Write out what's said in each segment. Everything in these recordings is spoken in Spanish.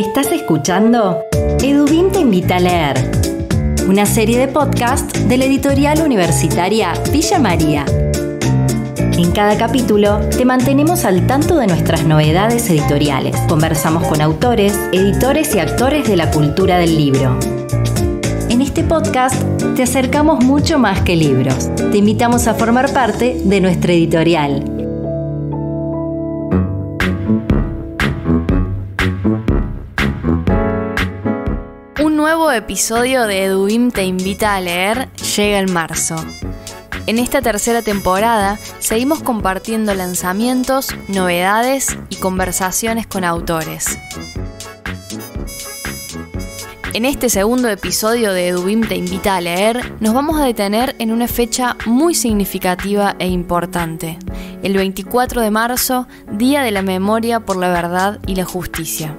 Estás escuchando Edubim te invita a leer, una serie de podcast de la editorial universitaria Villa María. En cada capítulo te mantenemos al tanto de nuestras novedades editoriales. Conversamos con autores, editores y actores de la cultura del libro. En este podcast te acercamos mucho más que libros. Te invitamos a formar parte de nuestra editorial. Un nuevo episodio de Edubim te invita a leer llega en marzo. En esta tercera temporada seguimos compartiendo lanzamientos, novedades y conversaciones con autores. En este segundo episodio de Edubim te invita a leer, nos vamos a detener en una fecha muy significativa e importante, el 24 de marzo, Día de la Memoria por la Verdad y la Justicia.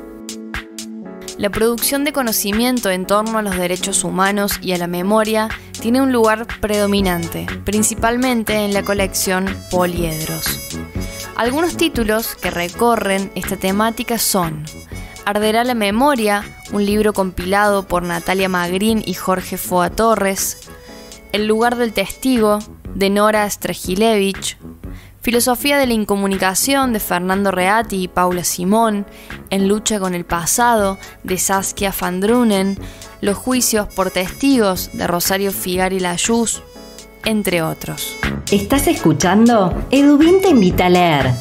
La producción de conocimiento en torno a los derechos humanos y a la memoria tiene un lugar predominante, principalmente en la colección Poliedros. Algunos títulos que recorren esta temática son Arderá la Memoria, un libro compilado por Natalia Magrín y Jorge Foa Torres, El lugar del testigo, de Nora Strejilevich, Filosofía de la incomunicación, de Fernando Reati y Paula Simón, En lucha con el pasado, de Saskia van Drunen, Los juicios por testigos, de Rosario Figari Layuz, entre otros. Estás escuchando Edubim te invita a leer.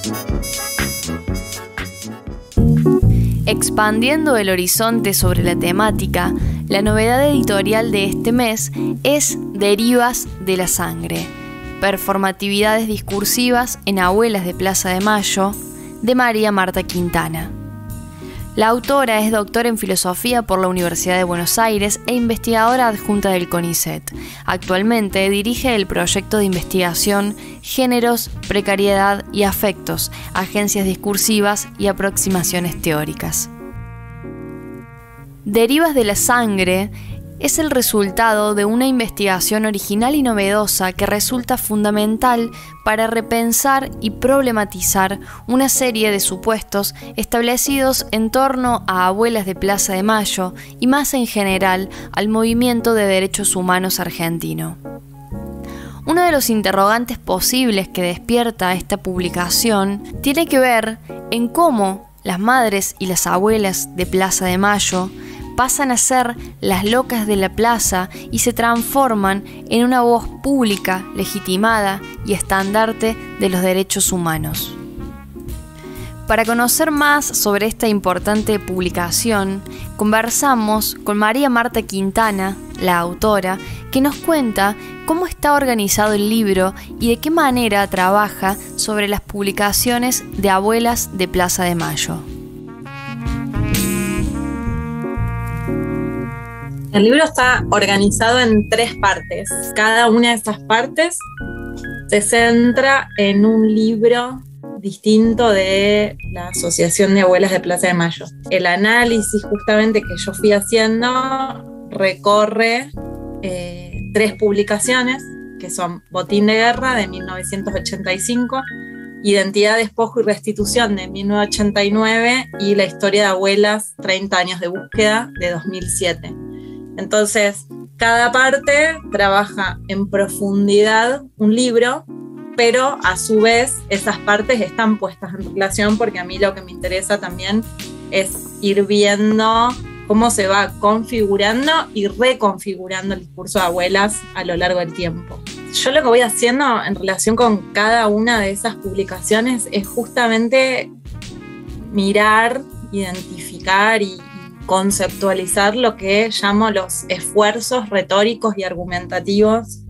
Expandiendo el horizonte sobre la temática, la novedad editorial de este mes es Derivas de la sangre, performatividades discursivas en Abuelas de Plaza de Mayo, de María Marta Quintana. La autora es doctora en filosofía por la Universidad de Buenos Aires e investigadora adjunta del CONICET. Actualmente dirige el proyecto de investigación Géneros, Precariedad y Afectos, Agencias Discursivas y Aproximaciones Teóricas. Derivas de la sangre es el resultado de una investigación original y novedosa que resulta fundamental para repensar y problematizar una serie de supuestos establecidos en torno a Abuelas de Plaza de Mayo y más en general al movimiento de derechos humanos argentino. Uno de los interrogantes posibles que despierta esta publicación tiene que ver en cómo las madres y las abuelas de Plaza de Mayo pasan a ser las locas de la plaza y se transforman en una voz pública, legitimada y estandarte de los derechos humanos. Para conocer más sobre esta importante publicación, conversamos con María Marta Quintana, la autora, que nos cuenta cómo está organizado el libro y de qué manera trabaja sobre las publicaciones de Abuelas de Plaza de Mayo. El libro está organizado en 3 partes. Cada una de estas partes se centra en un libro distinto de la Asociación de Abuelas de Plaza de Mayo. El análisis justamente que yo fui haciendo recorre 3 publicaciones, que son Botín de Guerra de 1985, Identidad, Despojo y Restitución de 1989 y La historia de abuelas, 30 años de búsqueda de 2007. Entonces, cada parte trabaja en profundidad un libro, pero a su vez esas partes están puestas en relación porque a mí lo que me interesa también es ir viendo cómo se va configurando y reconfigurando el discurso de abuelas a lo largo del tiempo. Yo lo que voy haciendo en relación con cada una de esas publicaciones es justamente mirar, identificar y conceptualizar lo que llamo los esfuerzos retóricos y argumentativos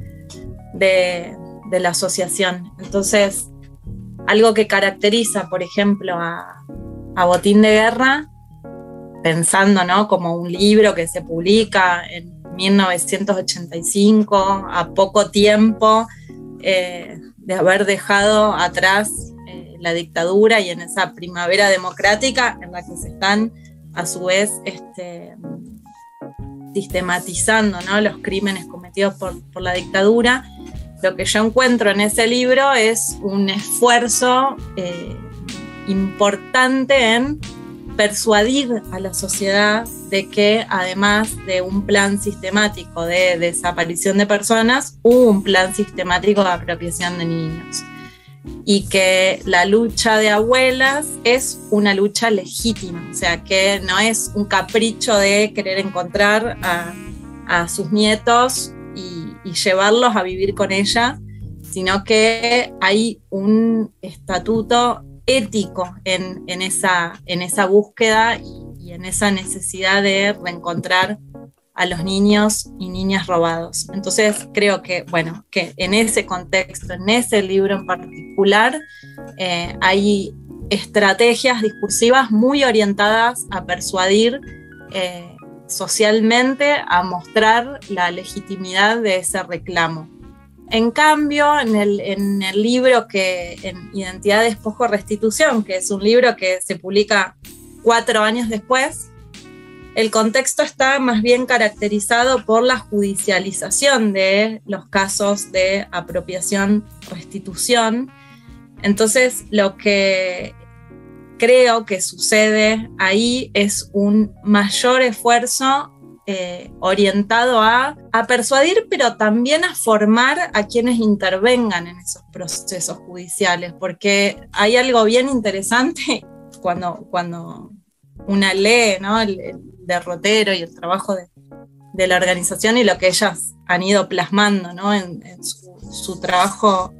de la asociación. Entonces, algo que caracteriza, por ejemplo, a Botín de Guerra, pensando, ¿no?, como un libro que se publica en 1985, a poco tiempo de haber dejado atrás la dictadura y en esa primavera democrática en la que se están a su vez sistematizando, ¿no?, los crímenes cometidos por la dictadura. Lo que yo encuentro en ese libro es un esfuerzo importante en persuadir a la sociedad de que además de un plan sistemático de desaparición de personas, hubo un plan sistemático de apropiación de niños. Y que la lucha de abuelas es una lucha legítima, o sea, que no es un capricho de querer encontrar a sus nietos y llevarlos a vivir con ella, sino que hay un estatuto ético en esa búsqueda y en esa necesidad de reencontrar a los niños y niñas robados. Entonces creo que en ese contexto, en ese libro en particular, hay estrategias discursivas muy orientadas a persuadir socialmente, a mostrar la legitimidad de ese reclamo. En cambio, en el libro en Identidad, Despojo, Restitución, que es un libro que se publica 4 años después, el contexto está más bien caracterizado por la judicialización de los casos de apropiación-restitución. Entonces, lo que creo que sucede ahí es un mayor esfuerzo orientado a persuadir, pero también a formar a quienes intervengan en esos procesos judiciales, porque hay algo bien interesante cuando una lee, ¿no?, el derrotero y el trabajo de la organización y lo que ellas han ido plasmando, ¿no?, en su trabajo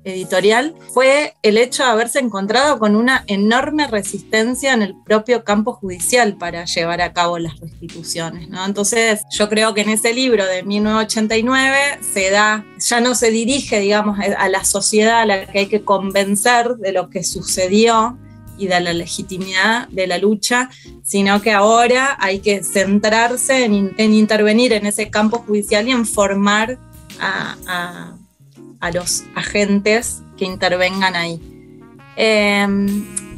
editorial, fue el hecho de haberse encontrado con una enorme resistencia en el propio campo judicial para llevar a cabo las restituciones, ¿no? Entonces yo creo que en ese libro de 1989 ya no se dirige, digamos, a la sociedad a la que hay que convencer de lo que sucedió y de la legitimidad de la lucha, sino que ahora hay que centrarse en intervenir en ese campo judicial y en formar a los agentes que intervengan ahí.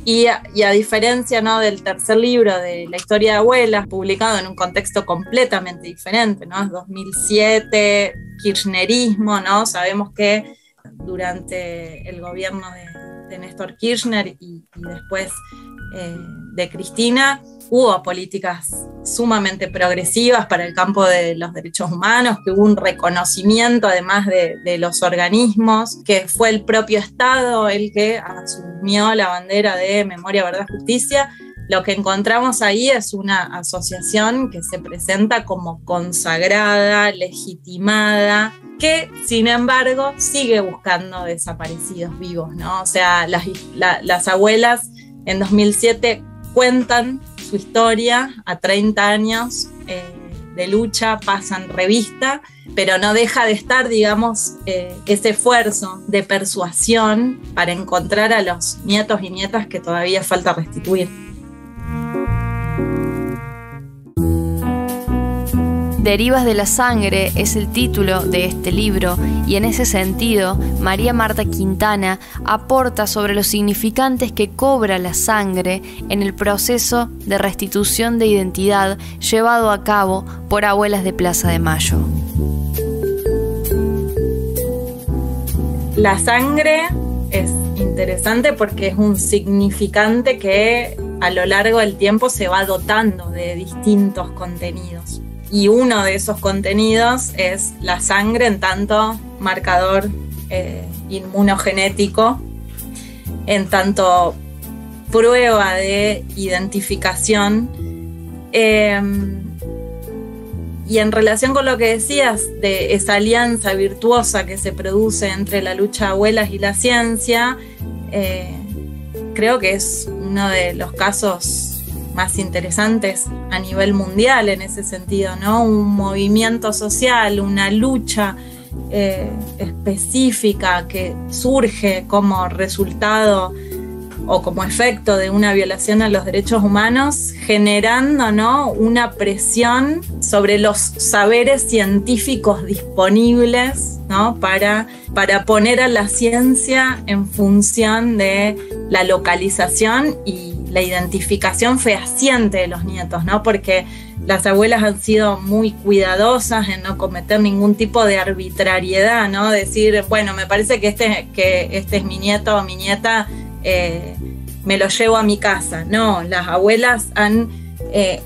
Y a diferencia, ¿no?, del tercer libro de La historia de abuelas, publicado en un contexto completamente diferente, ¿no?, es 2007, kirchnerismo, ¿no? Sabemos que durante el gobierno de Néstor Kirchner y después de Cristina, hubo políticas sumamente progresivas para el campo de los derechos humanos, que hubo un reconocimiento además de los organismos, que fue el propio Estado el que asumió la bandera de memoria, verdad, justicia. Lo que encontramos ahí es una asociación que se presenta como consagrada, legitimada, que sin embargo sigue buscando desaparecidos vivos, ¿no? O sea, las abuelas en 2007 cuentan su historia a 30 años de lucha, pasan revista, pero no deja de estar, digamos, ese esfuerzo de persuasión para encontrar a los nietos y nietas que todavía falta restituir. Derivas de la sangre es el título de este libro y en ese sentido María Marta Quintana aporta sobre los significantes que cobra la sangre en el proceso de restitución de identidad llevado a cabo por abuelas de Plaza de Mayo. La sangre es interesante porque es un significante que a lo largo del tiempo se va dotando de distintos contenidos. Y uno de esos contenidos es la sangre en tanto marcador inmunogenético, en tanto prueba de identificación. Y en relación con lo que decías de esa alianza virtuosa que se produce entre la lucha de abuelas y la ciencia, creo que es uno de los casos más interesantes a nivel mundial en ese sentido, ¿no? Un movimiento social, una lucha específica que surge como resultado o como efecto de una violación a los derechos humanos, generando, ¿no?, una presión sobre los saberes científicos disponibles, ¿no?, para poner a la ciencia en función de la localización y la identificación fehaciente de los nietos, ¿no? Porque las abuelas han sido muy cuidadosas en no cometer ningún tipo de arbitrariedad, ¿no? Decir, bueno, me parece que este es mi nieto o mi nieta, me lo llevo a mi casa. No, las abuelas han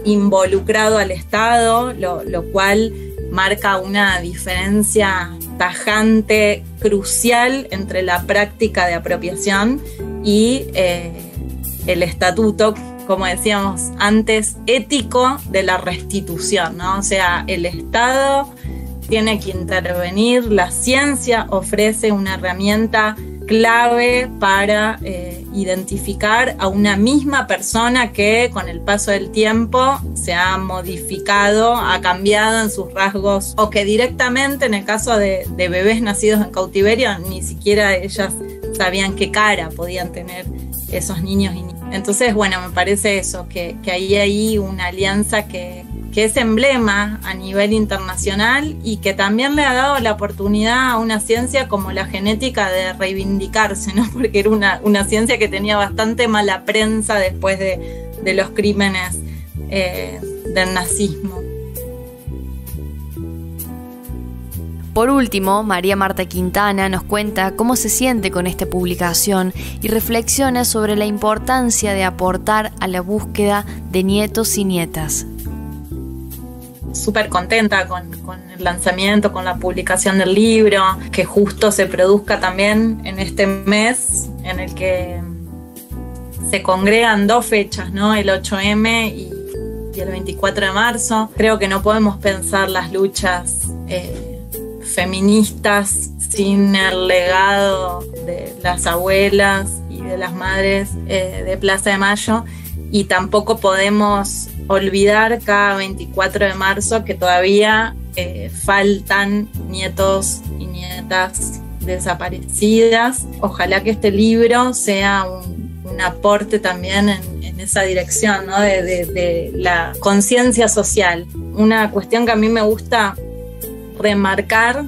involucrado al Estado, lo cual marca una diferencia tajante, crucial entre la práctica de apropiación y el estatuto, como decíamos antes, ético de la restitución, ¿no? O sea, el Estado tiene que intervenir, la ciencia ofrece una herramienta clave para identificar a una misma persona que con el paso del tiempo se ha modificado, ha cambiado en sus rasgos, o que directamente, en el caso de bebés nacidos en cautiverio, ni siquiera ellas sabían qué cara podían tener esos niños y niñas. Entonces, bueno, me parece eso, que hay una alianza que es emblema a nivel internacional y que también le ha dado la oportunidad a una ciencia como la genética de reivindicarse, ¿no? Porque era una ciencia que tenía bastante mala prensa después de los crímenes del nazismo. Por último, María Marta Quintana nos cuenta cómo se siente con esta publicación y reflexiona sobre la importancia de aportar a la búsqueda de nietos y nietas. Súper contenta con el lanzamiento, con la publicación del libro, que justo se produzca también en este mes en el que se congregan dos fechas, ¿no? El 8M y el 24 de marzo. Creo que no podemos pensar las luchas feministas sin el legado de las abuelas y de las madres de Plaza de Mayo, y tampoco podemos olvidar cada 24 de marzo que todavía faltan nietos y nietas desaparecidas. Ojalá que este libro sea un aporte también en esa dirección, ¿no? de la conciencia social. Una cuestión que a mí me gusta remarcar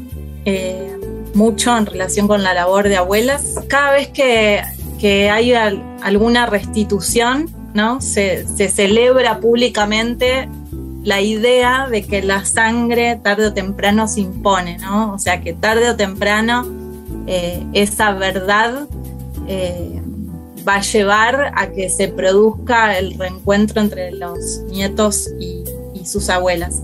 mucho en relación con la labor de abuelas. Cada vez que hay alguna restitución, ¿no? Se celebra públicamente la idea de que la sangre tarde o temprano se impone, ¿no? O sea, que tarde o temprano esa verdad va a llevar a que se produzca el reencuentro entre los nietos y sus abuelas.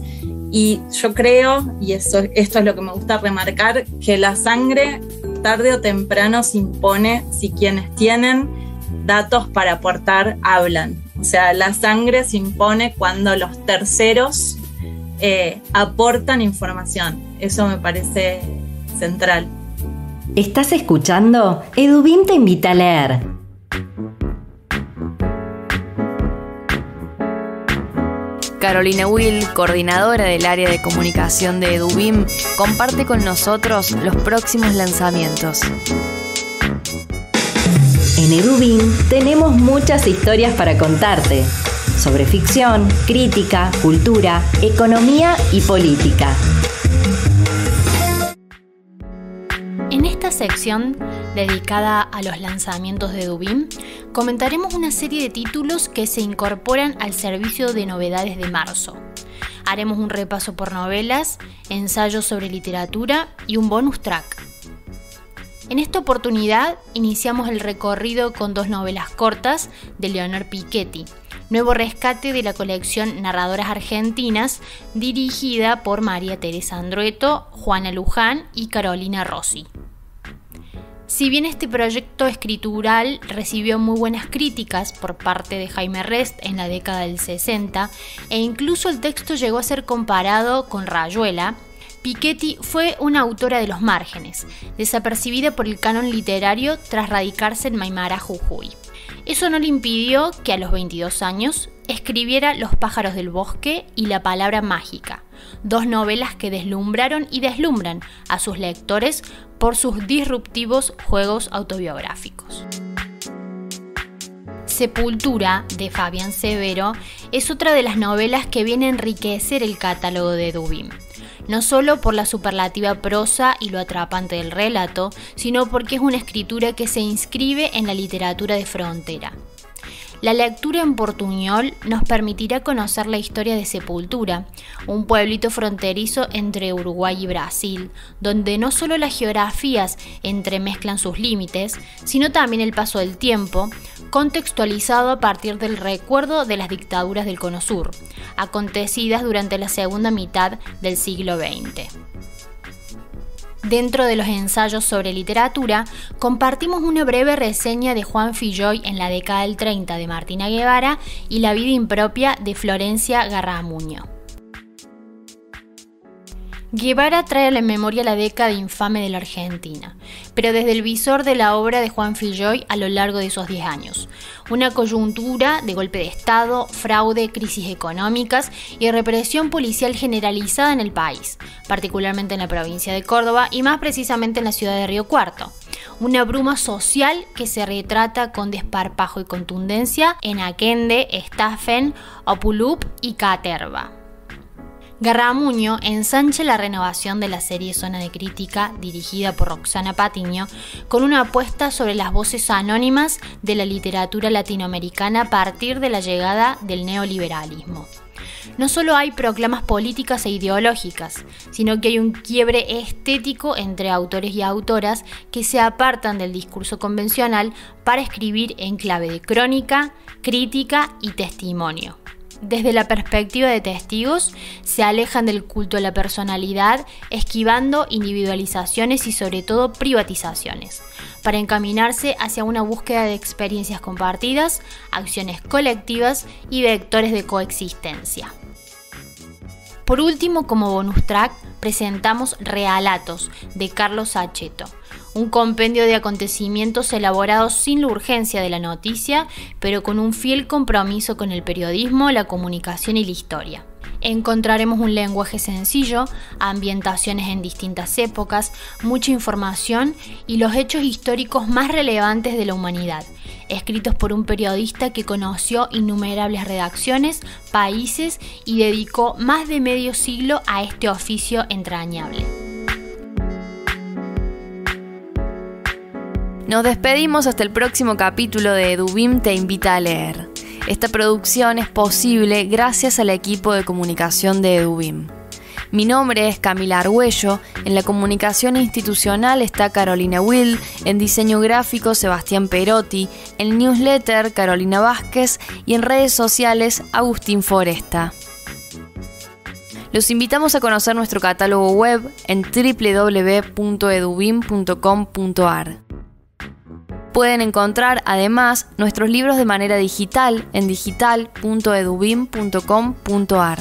Y yo creo, y esto es lo que me gusta remarcar, que la sangre tarde o temprano se impone si quienes tienen datos para aportar hablan. O sea, la sangre se impone cuando los terceros aportan información. Eso me parece central. ¿Estás escuchando? Edubim te invita a leer. Carolina Will, coordinadora del área de comunicación de Edubim, comparte con nosotros los próximos lanzamientos. En Edubim tenemos muchas historias para contarte, sobre ficción, crítica, cultura, economía y política. En esta sección, dedicada a los lanzamientos de Edubim, comentaremos una serie de títulos que se incorporan al servicio de novedades de marzo. Haremos un repaso por novelas, ensayos sobre literatura y un bonus track. En esta oportunidad iniciamos el recorrido con dos novelas cortas de Leonor Piketty, nuevo rescate de la colección Narradoras Argentinas, dirigida por María Teresa Andrueto, Juana Luján y Carolina Rossi. Si bien este proyecto escritural recibió muy buenas críticas por parte de Jaime Rest en la década del 60, e incluso el texto llegó a ser comparado con Rayuela, Piketty fue una autora de los márgenes, desapercibida por el canon literario tras radicarse en Maimará, Jujuy. Eso no le impidió que a los 22 años escribiera Los pájaros del bosque y La palabra mágica, dos novelas que deslumbraron y deslumbran a sus lectores por sus disruptivos juegos autobiográficos. Sepultura, de Fabián Severo, es otra de las novelas que viene a enriquecer el catálogo de Edubim. No solo por la superlativa prosa y lo atrapante del relato, sino porque es una escritura que se inscribe en la literatura de frontera. La lectura en portuñol nos permitirá conocer la historia de Sepultura, un pueblito fronterizo entre Uruguay y Brasil, donde no solo las geografías entremezclan sus límites, sino también el paso del tiempo, contextualizado a partir del recuerdo de las dictaduras del Cono Sur, acontecidas durante la segunda mitad del siglo XX. Dentro de los ensayos sobre literatura, compartimos una breve reseña de Juan Filloy en la década del 30 de Martina Guevara y la vida impropia de Florencia Garramuño. Guevara trae a la memoria la década infame de la Argentina, pero desde el visor de la obra de Juan Filloy a lo largo de esos 10 años. Una coyuntura de golpe de Estado, fraude, crisis económicas y represión policial generalizada en el país, particularmente en la provincia de Córdoba y más precisamente en la ciudad de Río Cuarto. Una bruma social que se retrata con desparpajo y contundencia en Aquende, Estafen, Opulup y Caterva. Garramuño ensancha la renovación de la serie Zona de Crítica, dirigida por Roxana Patiño, con una apuesta sobre las voces anónimas de la literatura latinoamericana a partir de la llegada del neoliberalismo. No solo hay proclamas políticas e ideológicas, sino que hay un quiebre estético entre autores y autoras que se apartan del discurso convencional para escribir en clave de crónica, crítica y testimonio. Desde la perspectiva de testigos, se alejan del culto a la personalidad, esquivando individualizaciones y sobre todo privatizaciones, para encaminarse hacia una búsqueda de experiencias compartidas, acciones colectivas y vectores de coexistencia. Por último, como bonus track, presentamos Realatos, de Carlos Saccheto, un compendio de acontecimientos elaborados sin la urgencia de la noticia, pero con un fiel compromiso con el periodismo, la comunicación y la historia. Encontraremos un lenguaje sencillo, ambientaciones en distintas épocas, mucha información y los hechos históricos más relevantes de la humanidad, escritos por un periodista que conoció innumerables redacciones, países y dedicó más de medio siglo a este oficio entrañable. Nos despedimos hasta el próximo capítulo de EduBIM Te Invita a Leer. Esta producción es posible gracias al equipo de comunicación de EduBIM. Mi nombre es Camila Argüello, en la comunicación institucional está Carolina Will, en diseño gráfico Sebastián Perotti, en newsletter Carolina Vázquez y en redes sociales Agustín Foresta. Los invitamos a conocer nuestro catálogo web en www.edubim.com.ar. Pueden encontrar además nuestros libros de manera digital en digital.edubim.com.ar.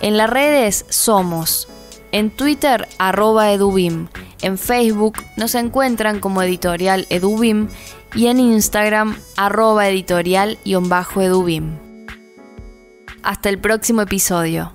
En las redes somos, en Twitter @edubim, en Facebook nos encuentran como editorial EduBIM y en Instagram @editorial_edubim. Hasta el próximo episodio.